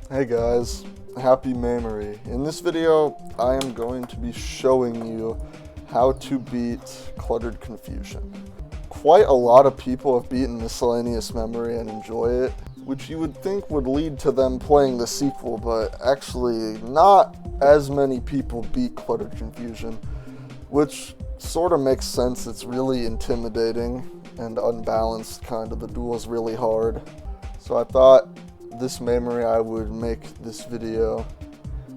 Hey guys, happy Maymory. In this video, I am going to be showing you how to beat Cluttered Confusion. Quite a lot of people have beaten Miscellaneous Memory and enjoy it, which you would think would lead to them playing the sequel, but actually not as many people beat Cluttered Confusion, which sort of makes sense. It's really intimidating and unbalanced, kind of. The duel is really hard. So I thought this Maymory I would make this video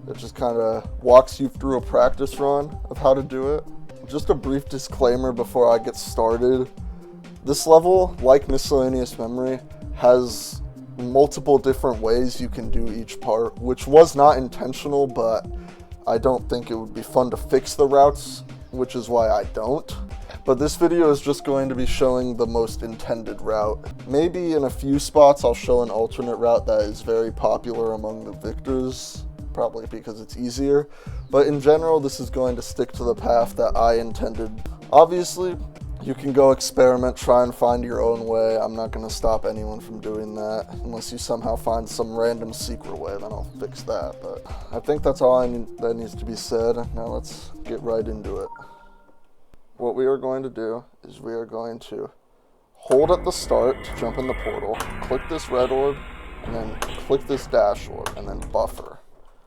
that just kind of walks you through a practice run of how to do it. Just a brief disclaimer before I get started. This level, like Miscellaneous Memory, has multiple different ways you can do each part, which was not intentional, but I don't think it would be fun to fix the routes, which is why I don't. But this video is just going to be showing the most intended route. Maybe in a few spots I'll show an alternate route that is very popular among the victors, probably because it's easier. But in general, this is going to stick to the path that I intended. Obviously, you can go experiment, try and find your own way. I'm not going to stop anyone from doing that. Unless you somehow find some random secret way, then I'll fix that. But I think that's all that needs to be said. Now let's get right into it. What we are going to do is we are going to hold at the start to jump in the portal, click this red orb, and then click this dash orb, and then buffer.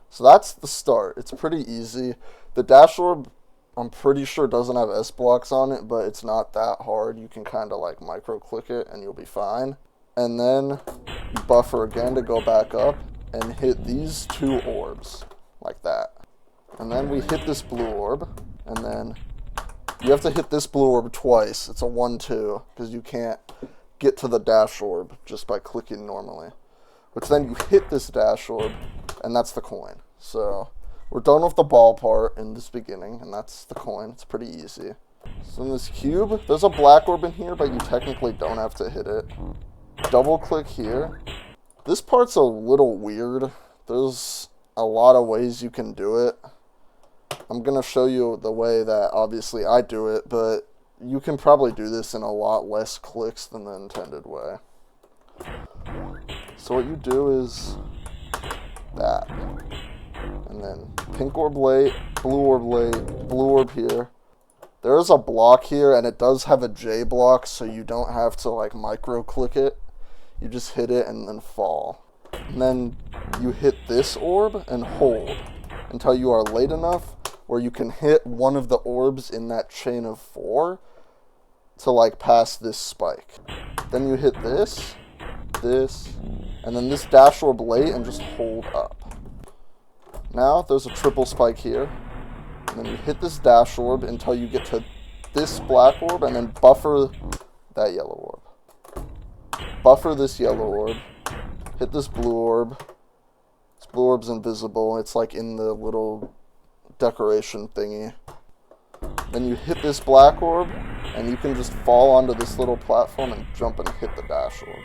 So that's the start. It's pretty easy. The dash orb, I'm pretty sure, doesn't have S blocks on it, but it's not that hard. You can kind of like micro click it and you'll be fine. And then you buffer again to go back up and hit these two orbs like that. And then we hit this blue orb, and then you have to hit this blue orb twice. It's a 1-2, because you can't get to the dash orb just by clicking normally. Which then you hit this dash orb, and that's the coin. So we're done with the ball part in this beginning, and that's the coin. It's pretty easy. So in this cube, there's a black orb in here, but you technically don't have to hit it. Double click here. This part's a little weird. There's a lot of ways you can do it. I'm going to show you the way that obviously I do it, but you can probably do this in a lot less clicks than the intended way. So what you do is that. And then pink orb late, blue orb here. There is a block here, and it does have a J block, so you don't have to like micro click it. You just hit it and then fall. And then you hit this orb and hold until you are late enough where you can hit one of the orbs in that chain of 4 to like pass this spike. Then you hit this, and then this dash orb late and just hold up. Now there's a triple spike here, and then you hit this dash orb until you get to this black orb, and then buffer that yellow orb. Buffer this yellow orb, hit this blue orb. This blue orb's invisible, it's like in the little decoration thingy. Then you hit this black orb, and you can just fall onto this little platform and jump and hit the dash orb.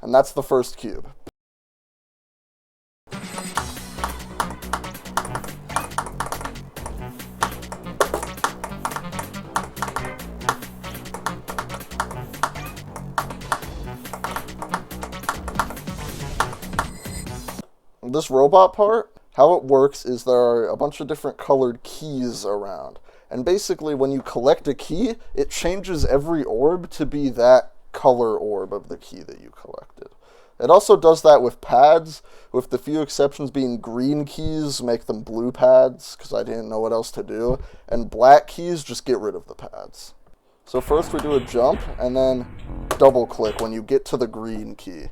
And that's the first cube. This robot part, how it works is there are a bunch of different colored keys around. And basically when you collect a key, it changes every orb to be that color orb of the key that you collected. It also does that with pads, with the few exceptions being green keys make them blue pads, because I didn't know what else to do, and black keys just get rid of the pads. So first we do a jump, and then double click when you get to the green key.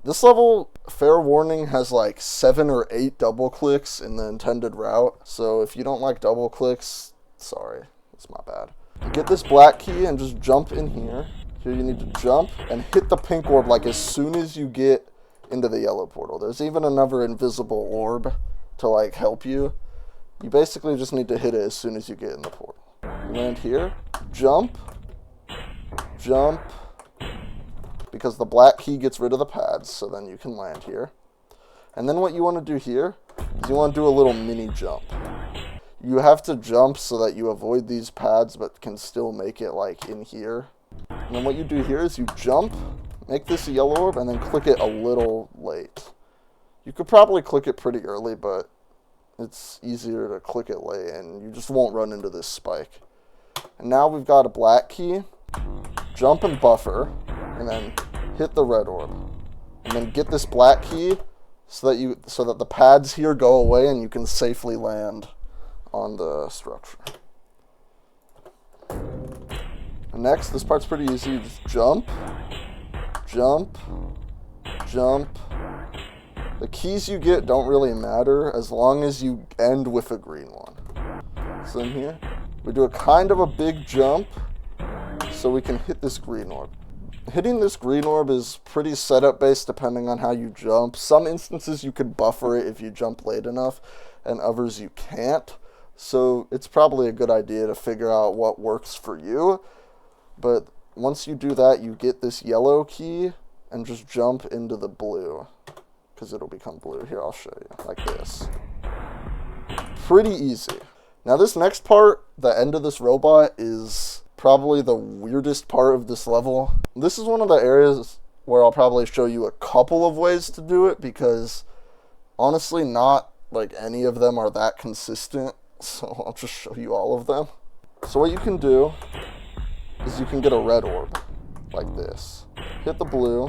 This level, fair warning, has like 7 or 8 double clicks in the intended route, so if you don't like double clicks, sorry, it's my bad. You get this black key and just jump in here. Here you need to jump and hit the pink orb like as soon as you get into the yellow portal. There's even another invisible orb to like help you. You basically just need to hit it as soon as you get in the portal. You land here, jump, jump, because the black key gets rid of the pads, so then you can land here. And then what you want to do here is you want to do a little mini jump. You have to jump so that you avoid these pads but can still make it like in here. And then what you do here is you jump, make this a yellow orb, and then click it a little late. You could probably click it pretty early, but it's easier to click it late, and you just won't run into this spike. And now we've got a black key, jump and buffer, and then hit the red orb. And then get this black key so that the pads here go away and you can safely land on the structure. And next, this part's pretty easy. You just jump, jump, jump. The keys you get don't really matter as long as you end with a green one. So in here, we do a kind of a big jump so we can hit this green orb. Hitting this green orb is pretty setup based depending on how you jump. Some instances you could buffer it if you jump late enough, and others you can't. So it's probably a good idea to figure out what works for you. But once you do that, you get this yellow key and just jump into the blue, because it'll become blue. Here, I'll show you, like this. Pretty easy. Now this next part, the end of this robot, is probably the weirdest part of this level. This is one of the areas where I'll probably show you a couple of ways to do it, because honestly not like any of them are that consistent, so I'll just show you all of them. So what you can do is you can get a red orb like this, hit the blue,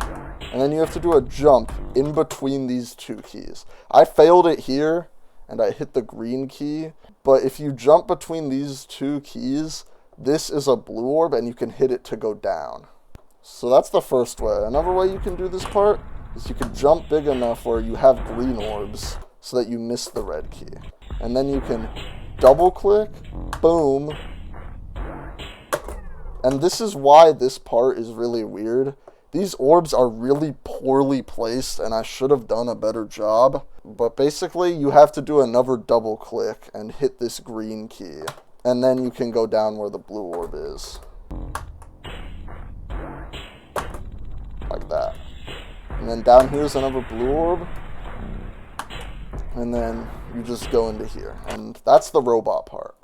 and then you have to do a jump in between these two keys. I failed it here and I hit the green key, but if you jump between these two keys, this is a blue orb and you can hit it to go down. So that's the first way. Another way you can do this part is you can jump big enough where you have green orbs so that you miss the red key. And then you can double click, boom. And this is why this part is really weird. These orbs are really poorly placed and I should have done a better job. But basically you have to do another double click and hit this green key. And then you can go down where the blue orb is. Like that. And then down here's another blue orb. And then you just go into here. And that's the robot part.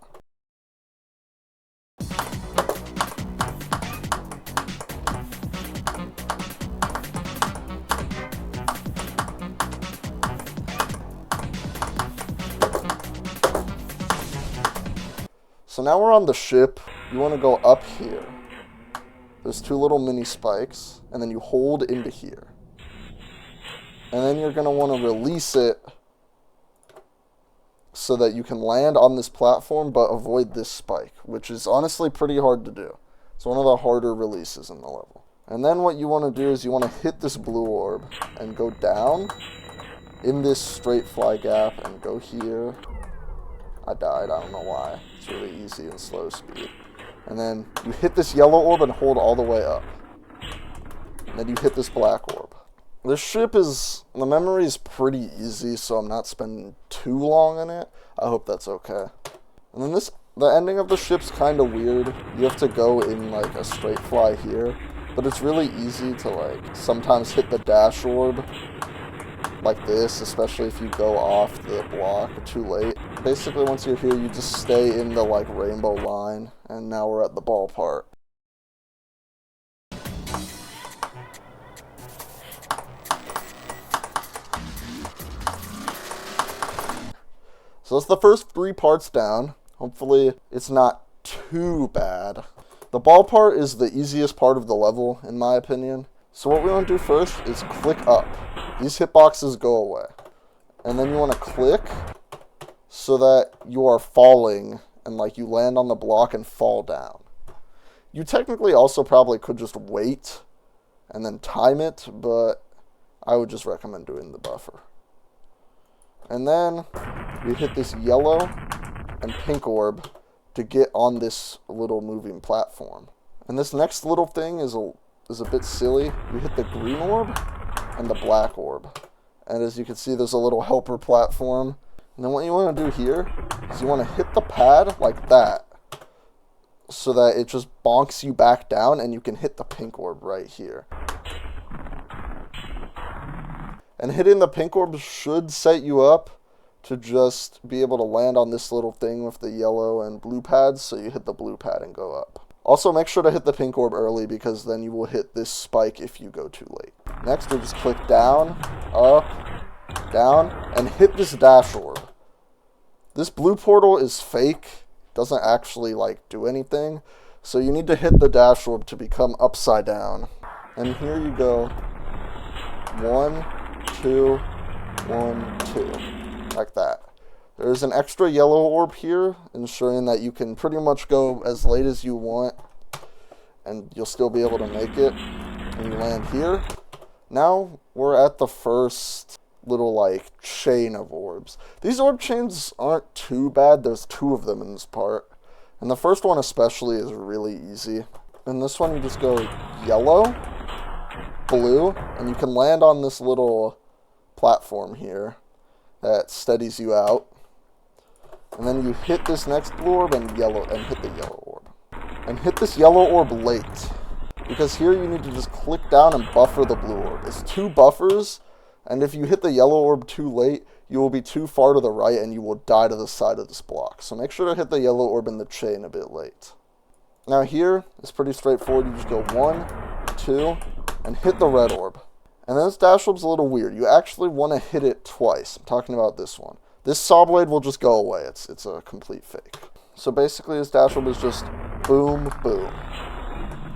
So now we're on the ship. You want to go up here. There's two little mini spikes, and then you hold into here. And then you're going to want to release it so that you can land on this platform but avoid this spike, which is honestly pretty hard to do. It's one of the harder releases in the level. And then what you want to do is you want to hit this blue orb and go down in this straight fly gap and go here. I died, I don't know why. It's really easy and slow speed. And then you hit this yellow orb and hold all the way up. And then you hit this black orb. This ship is, the memory is pretty easy, so I'm not spending too long on it. I hope that's okay. And then the ending of the ship's kind of weird. You have to go in like a straight fly here, but it's really easy to like sometimes hit the dash orb like this, especially if you go off the block too late. Basically, once you're here, you just stay in the like rainbow line, and now we're at the ball part. So that's the first 3 parts down. Hopefully, it's not too bad. The ball part is the easiest part of the level, in my opinion. So what we want to do first is click up. These hitboxes go away. And then you want to click so that you are falling and like you land on the block and fall down. You technically also probably could just wait and then time it, but I would just recommend doing the buffer. And then you hit this yellow and pink orb to get on this little moving platform. And this next little thing is a bit silly. You hit the green orb and the black orb. And as you can see, there's a little helper platform. And then what you want to do here is you want to hit the pad like that so that it just bonks you back down and you can hit the pink orb right here. And hitting the pink orb should set you up to just be able to land on this little thing with the yellow and blue pads, so you hit the blue pad and go up. Also, make sure to hit the pink orb early because then you will hit this spike if you go too late. Next, you'll just click down, up, down, and hit this dash orb. This blue portal is fake, doesn't actually like do anything, so you need to hit the dash orb to become upside down. And here you go, 1, 2, 1, 2, like that. There's an extra yellow orb here, ensuring that you can pretty much go as late as you want, and you'll still be able to make it. And you land here. Now we're at the first little like chain of orbs. These orb chains aren't too bad. There's 2 of them in this part, and the first one especially is really easy. In this one, you just go yellow, blue, and you can land on this little platform here that steadies you out. And then you hit this next blue orb and hit the yellow orb. And hit this yellow orb late, because here you need to just click down and buffer the blue orb. It's 2 buffers, and if you hit the yellow orb too late, you will be too far to the right and you will die to the side of this block. So make sure to hit the yellow orb in the chain a bit late. Now here, it's pretty straightforward. You just go 1, 2, and hit the red orb. And then this dash orb's a little weird. You actually want to hit it twice. I'm talking about this one. This saw blade will just go away. It's a complete fake. So basically this dash orb is just boom, boom.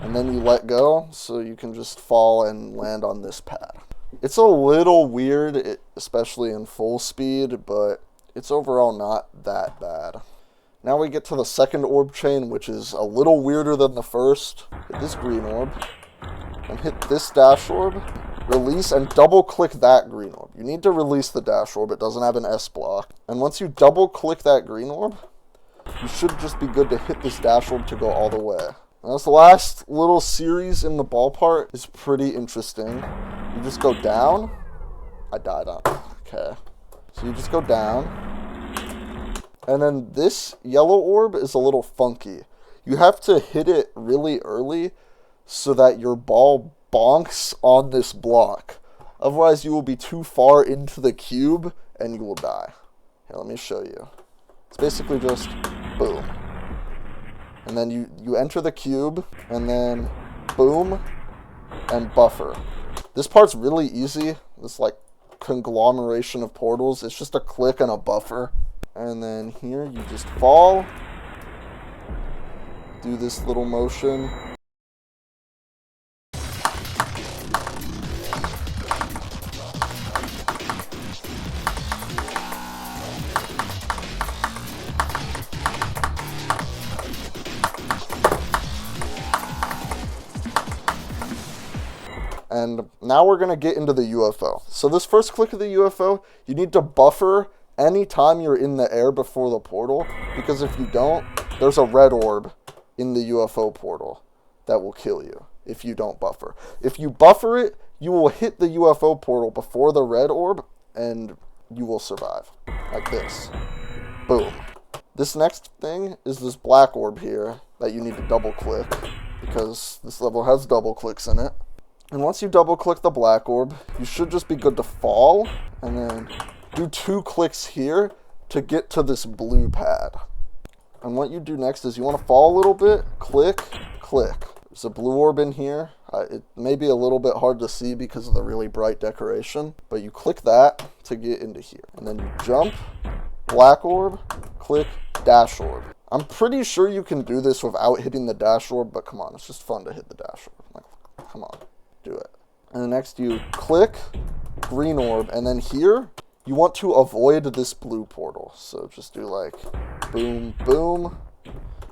And then you let go, so you can just fall and land on this pad. It's a little weird, especially in full speed, but it's overall not that bad. Now we get to the second orb chain, which is a little weirder than the first. Hit this green orb, and hit this dash orb. Release and double click that green orb. You need to release the dash orb, it doesn't have an S block. And once you double click that green orb, you should just be good to hit this dash orb to go all the way. Now this last little series in the ball part is pretty interesting. You just go down. I died on. Okay. So you just go down. And then this yellow orb is a little funky. You have to hit it really early so that your ball bonks on this block. Otherwise, you will be too far into the cube and you will die. Here, let me show you. It's basically just boom. And then you enter the cube, and then boom, and buffer. This part's really easy. This like conglomeration of portals. It's just a click and a buffer. And then here you just fall. Do this little motion. And now we're going to get into the UFO. So this first click of the UFO, you need to buffer anytime you're in the air before the portal, because if you don't, there's a red orb in the UFO portal that will kill you if you don't buffer. If you buffer it, you will hit the UFO portal before the red orb, and you will survive. Like this. Boom. This next thing is this black orb here that you need to double click, because this level has double clicks in it. And once you double click the black orb, you should just be good to fall, and then do 2 clicks here to get to this blue pad. And what you do next is you want to fall a little bit, click, click. There's a blue orb in here. It may be a little bit hard to see because of the really bright decoration, but you click that to get into here. And then you jump, black orb, click, dash orb. I'm pretty sure you can do this without hitting the dash orb, but come on, it's just fun to hit the dash orb. Like, come on. Do it. And then next you click green orb, and then here you want to avoid this blue portal. So just do like boom, boom.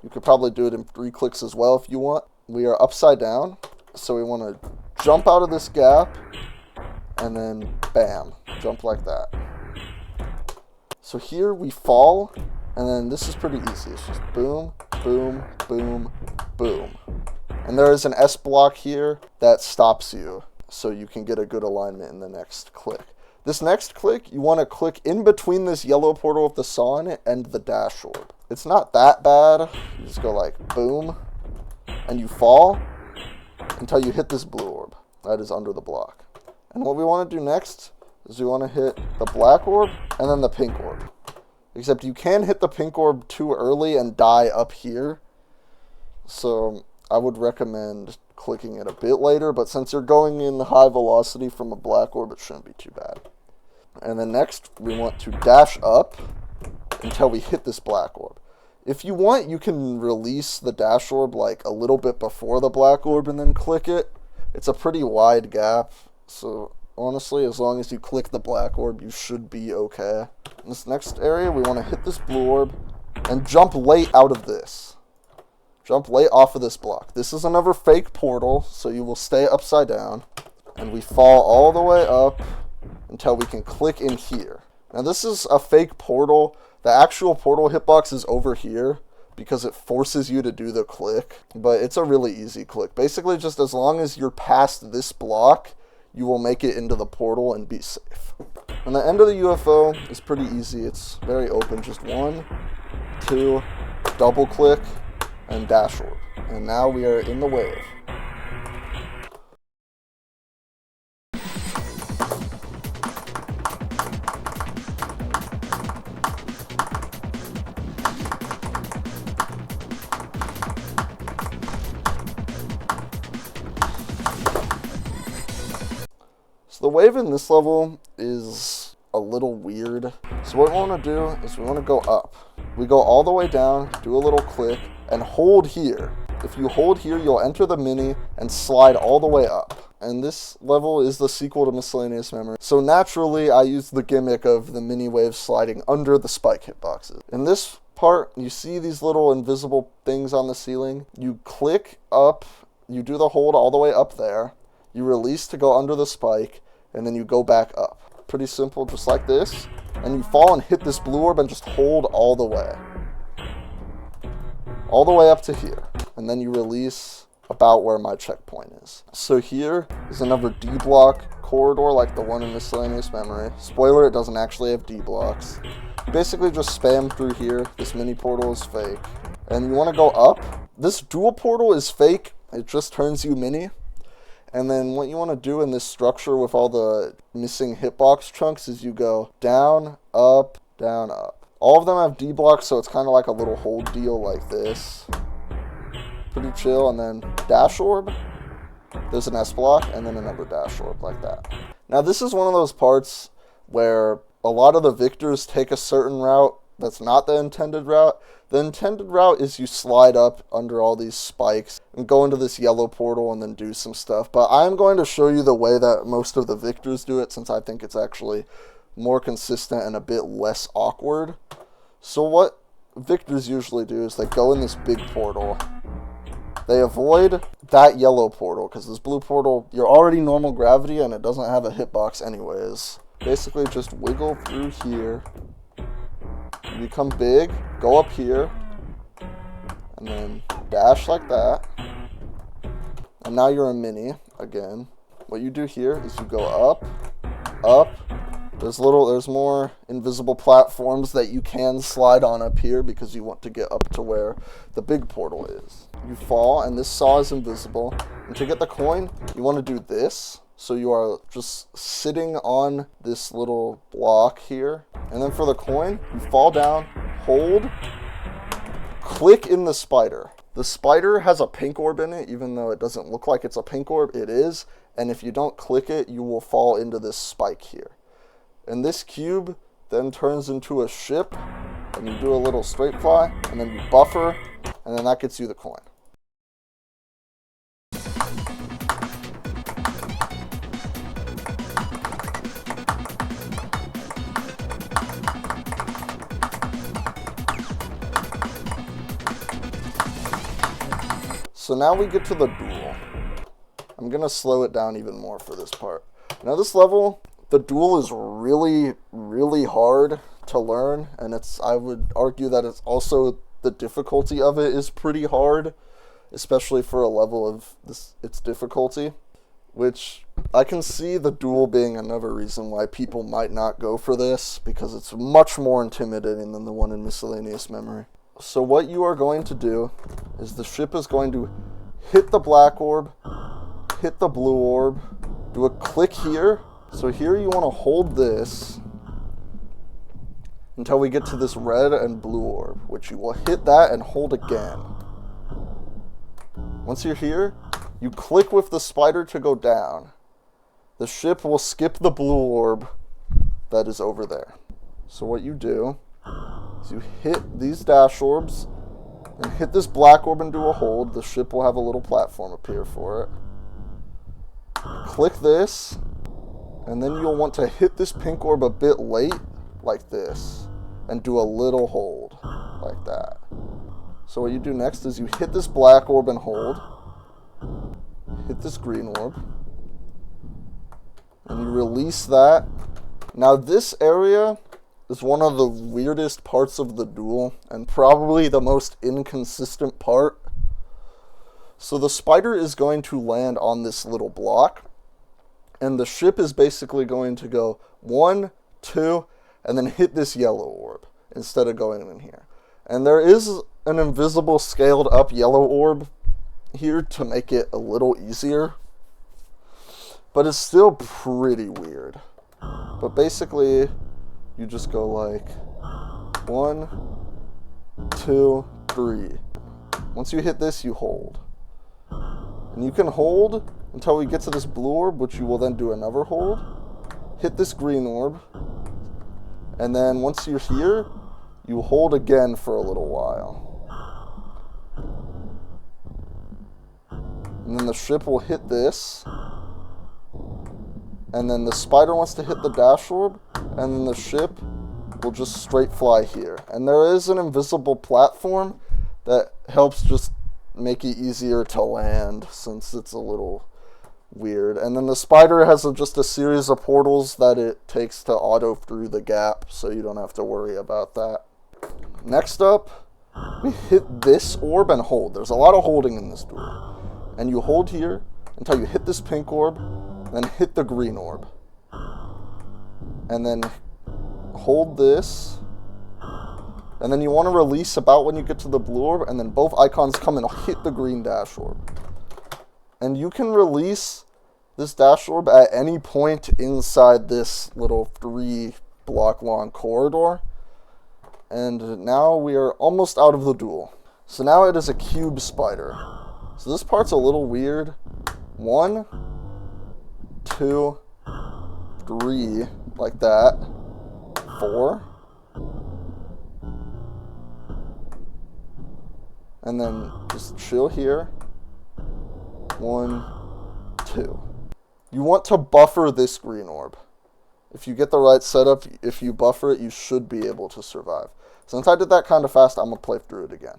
You could probably do it in 3 clicks as well if you want. We are upside down, so we want to jump out of this gap and then bam, jump like that. So here we fall, and then this is pretty easy. It's just boom, boom, boom, boom. And there is an S block here that stops you, so you can get a good alignment in the next click. This next click, you want to click in between this yellow portal with the saw in it and the dash orb. It's not that bad. You just go like boom, and you fall until you hit this blue orb that is under the block. And what we want to do next is we want to hit the black orb and then the pink orb. Except you can hit the pink orb too early and die up here. so I would recommend clicking it a bit later, but since you're going in high velocity from a black orb, it shouldn't be too bad. And then next, we want to dash up until we hit this black orb. If you want, you can release the dash orb like a little bit before the black orb and then click it. It's a pretty wide gap, so honestly, as long as you click the black orb, you should be okay. In this next area, we want to hit this blue orb and jump late out of this. Jump late off of this block. This is another fake portal, so you will stay upside down. And we fall all the way up until we can click in here. Now this is a fake portal. The actual portal hitbox is over here because it forces you to do the click. But it's a really easy click. Basically, just as long as you're past this block, you will make it into the portal and be safe. And the end of the UFO is pretty easy. It's very open. Just 1, 2, double click, and dash orb. And now we are in the wave. So the wave in this level is a little weird. So what we want to do is we want to go up. We go all the way down, do a little click, and hold here. If you hold here, you'll enter the mini and slide all the way up. And this level is the sequel to Miscellaneous Memory. So naturally, I used the gimmick of the mini wave sliding under the spike hitboxes. In this part, you see these little invisible things on the ceiling. You click up, you do the hold all the way up there. You release to go under the spike, and then you go back up. Pretty simple, just like this. And you fall and hit this blue orb and just hold all the way. All the way up to here. And then you release about where my checkpoint is. So here is another D-block corridor like the one in Miscellaneous Memory. Spoiler, it doesn't actually have D-blocks. You basically just spam through here. This mini portal is fake. And you want to go up. This dual portal is fake. It just turns you mini. And then what you want to do in this structure with all the missing hitbox chunks is you go down, up, down, up. All of them have D blocks, so it's kind of like a little hold deal like this. Pretty chill. And then dash orb. There's an S block, and then another dash orb like that. Now this is one of those parts where a lot of the victors take a certain route that's not the intended route. The intended route is you slide up under all these spikes and go into this yellow portal and then do some stuff. But I'm going to show you the way that most of the victors do it, since I think it's actually more consistent and a bit less awkward. So what victors usually do is they go in this big portal. They avoid that yellow portal because this blue portal, you're already normal gravity and it doesn't have a hitbox anyways. Basically just wiggle through here. You become big, go up here, and then dash like that. And now you're a mini again. What you do here is you go up, up. There's more invisible platforms that you can slide on up here because you want to get up to where the big portal is. You fall, and this saw is invisible. And to get the coin, you want to do this. So you are just sitting on this little block here. And then for the coin, you fall down, hold, click in the spider. The spider has a pink orb in it, even though it doesn't look like it's a pink orb, it is. And if you don't click it, you will fall into this spike here. And this cube then turns into a ship, and you do a little straight fly, and then you buffer, and then that gets you the coin. So now we get to the duel. I'm going to slow it down even more for this part. Now this level, the duel is really, really hard to learn. And I would argue that it's also, the difficulty of it is pretty hard. Especially for a level of its difficulty. Which, I can see the duel being another reason why people might not go for this. Because it's much more intimidating than the one in Miscellaneous Memory. So what you are going to do is the ship is going to hit the black orb, hit the blue orb, do a click here. So here you want to hold this until we get to this red and blue orb, which you will hit that and hold again. Once you're here, you click with the spider to go down. The ship will skip the blue orb that is over there. So what you do is you hit these dash orbs and hit this black orb and do a hold. The ship will have a little platform appear for it. Click this, and then you'll want to hit this pink orb a bit late, like this, and do a little hold, like that. So what you do next is you hit this black orb and hold, hit this green orb, and you release that. Now this area is one of the weirdest parts of the duel, and probably the most inconsistent part. So the spider is going to land on this little block, and the ship is basically going to go 1, 2, and then hit this yellow orb instead of going in here. And there is an invisible scaled up yellow orb here to make it a little easier, but it's still pretty weird. But basically, you just go like 1, 2, 3. Once you hit this, you hold. And you can hold until we get to this blue orb, which you will then do another hold. Hit this green orb. And then once you're here, you hold again for a little while. And then the ship will hit this. And then the spider wants to hit the dash orb. And then the ship will just straight fly here. And there is an invisible platform that helps just make it easier to land, since it's a little weird. And then the spider has just a series of portals that it takes to auto through the gap, so you don't have to worry about that. Next up, we hit this orb and hold. There's a lot of holding in this duel. And you hold here until you hit this pink orb, then hit the green orb. And then hold this. And then you want to release about when you get to the blue orb, and then both icons come and hit the green dash orb. And you can release this dash orb at any point inside this little 3-block long corridor. And now we are almost out of the duel. So now it is a cube spider. So this part's a little weird. 1, 2, 3, like that. 4. And then just chill here. 1, 2. You want to buffer this green orb. If you get the right setup, if you buffer it, you should be able to survive. Since I did that kind of fast, I'm going to play through it again.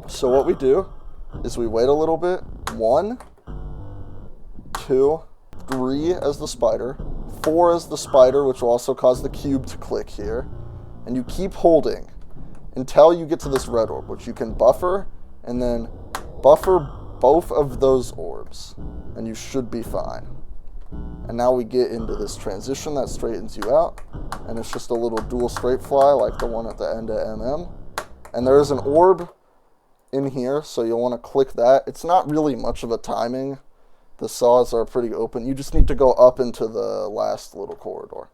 So what we do is we wait a little bit. 1, 2, 3 as the spider. 4 as the spider, which will also cause the cube to click here. And you keep holding until you get to this red orb, which you can buffer, and then buffer both of those orbs, and you should be fine. And now we get into this transition that straightens you out, and it's just a little dual straight fly like the one at the end of MM. And there is an orb in here, so you'll want to click that. It's not really much of a timing. The saws are pretty open. You just need to go up into the last little corridor.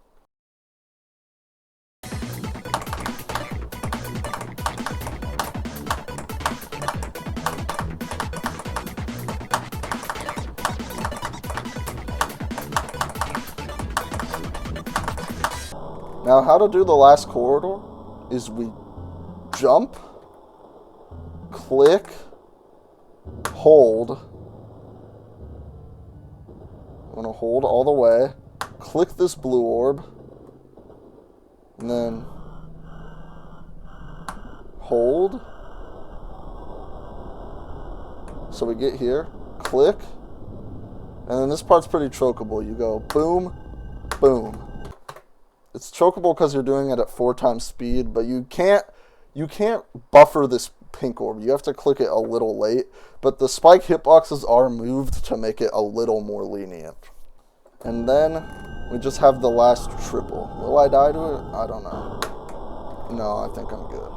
Now, how to do the last corridor is we jump, click, hold. I'm going to hold all the way, click this blue orb, and then hold. So we get here, click, and then this part's pretty chokeable. You go boom, boom. It's chokeable because you're doing it at 4 times speed, but you can't buffer this pink orb. You have to click it a little late, but the spike hitboxes are moved to make it a little more lenient. And then we just have the last triple. Will I die to it? I don't know. No, I think I'm good.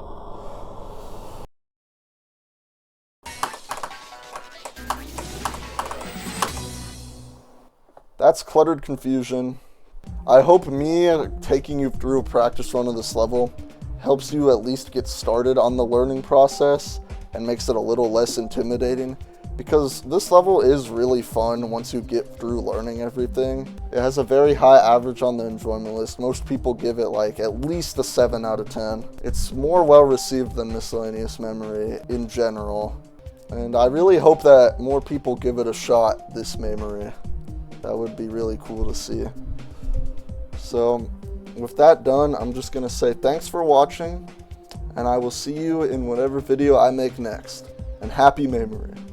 That's Cluttered Confusion. I hope me taking you through a practice run of this level helps you at least get started on the learning process and makes it a little less intimidating. because this level is really fun once you get through learning everything. It has a very high average on the enjoyment list. Most people give it like at least a 7 out of 10. It's more well received than Miscellaneous Memory in general. And I really hope that more people give it a shot, this Maymory. That would be really cool to see. So, with that done, I'm just going to say thanks for watching, and I will see you in whatever video I make next. And happy Maymory.